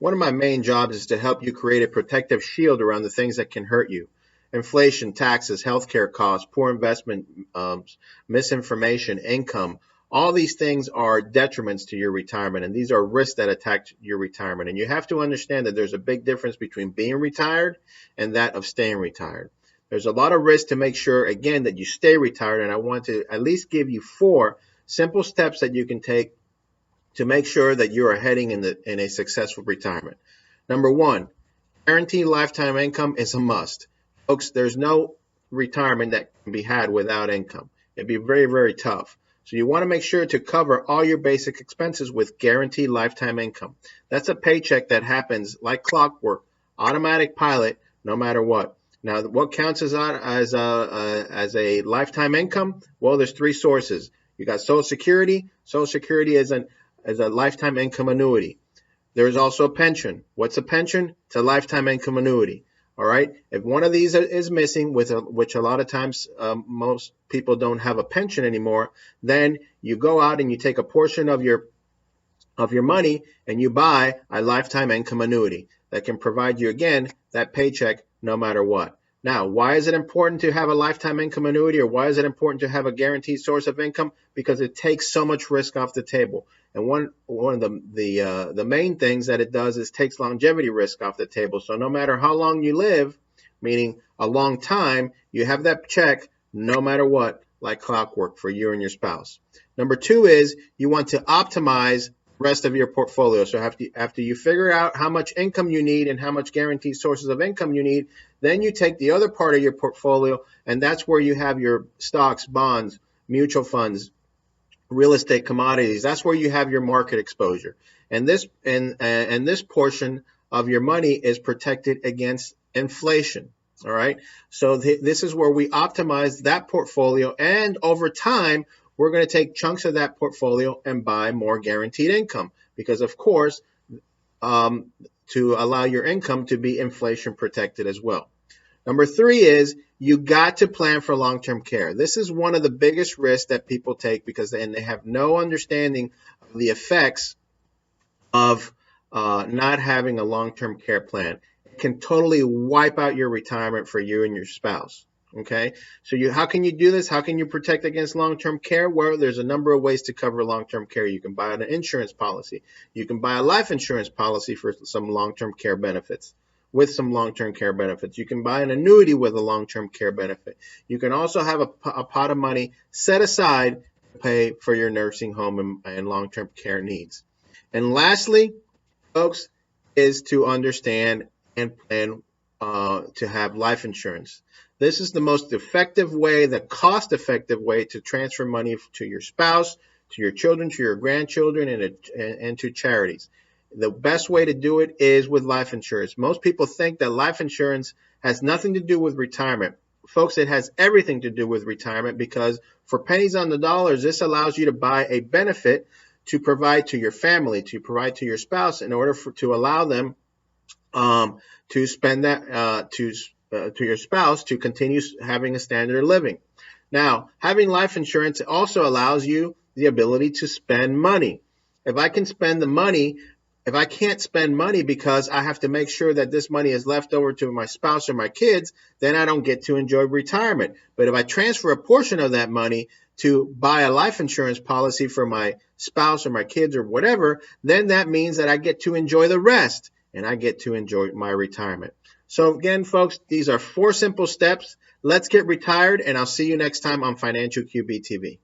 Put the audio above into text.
One of my main jobs is to help you create a protective shield around the things that can hurt you. Inflation, taxes, healthcare costs, poor investment, misinformation, income. All these things are detriments to your retirement, and these are risks that attack your retirement. And you have to understand that there's a big difference between being retired and that of staying retired. There's a lot of risk to make sure, again, that you stay retired, and I want to at least give you 4 simple steps that you can take to make sure that you are heading in a successful retirement. Number 1, guaranteed lifetime income is a must. Folks, there's no retirement that can be had without income. It'd be very, very tough. So you want to make sure to cover all your basic expenses with guaranteed lifetime income. That's a paycheck that happens like clockwork, automatic pilot, no matter what. Now, what counts as a lifetime income? Well, there's 3 sources. You got Social Security. Social Security is a lifetime income annuity. There's also a pension. What's a pension? It's a lifetime income annuity. All right. If one of these is missing, which a lot of times most people don't have a pension anymore, then you go out and you take a portion of your money and you buy a lifetime income annuity that can provide you, again, that paycheck no matter what. Now, why is it important to have a lifetime income annuity, or why is it important to have a guaranteed source of income? Because it takes so much risk off the table. And one of the main things that it does is takes longevity risk off the table. So no matter how long you live, meaning a long time, you have that check no matter what, like clockwork for you and your spouse. Number 2 is you want to optimize rest of your portfolio. So after you figure out how much income you need and how much guaranteed sources of income you need, then you take the other part of your portfolio, and that's where you have your stocks, bonds, mutual funds, real estate, commodities. That's where you have your market exposure. And this portion of your money is protected against inflation. All right. So this is where we optimize that portfolio, and over time, we're going to take chunks of that portfolio and buy more guaranteed income because, of course, to allow your income to be inflation protected as well. Number 3 is you got to plan for long-term care. This is one of the biggest risks that people take because they have no understanding of the effects of not having a long-term care plan. It can totally wipe out your retirement for you and your spouse. Okay, so how can you do this? How can you protect against long-term care? Well, there's a number of ways to cover long-term care. You can buy an insurance policy. You can buy a life insurance policy for some long-term care benefits, with some long-term care benefits. You can buy an annuity with a long-term care benefit. You can also have a pot of money set aside to pay for your nursing home and long-term care needs. And lastly, folks, is to understand and plan to have life insurance. This is the most effective way, the cost-effective way to transfer money to your spouse, to your children, to your grandchildren, and to charities. The best way to do it is with life insurance. Most people think that life insurance has nothing to do with retirement. Folks, it has everything to do with retirement because for pennies on the dollars, this allows you to buy a benefit to provide to your family, to provide to your spouse in order to allow them to spend that to your spouse to continue having a standard of living. Now, having life insurance also allows you the ability to spend money. If I can't spend money because I have to make sure that this money is left over to my spouse or my kids, then I don't get to enjoy retirement. But if I transfer a portion of that money to buy a life insurance policy for my spouse or my kids or whatever, then that means that I get to enjoy the rest and I get to enjoy my retirement. So again, folks, these are 4 simple steps. Let's get retired, and I'll see you next time on Financial QB TV.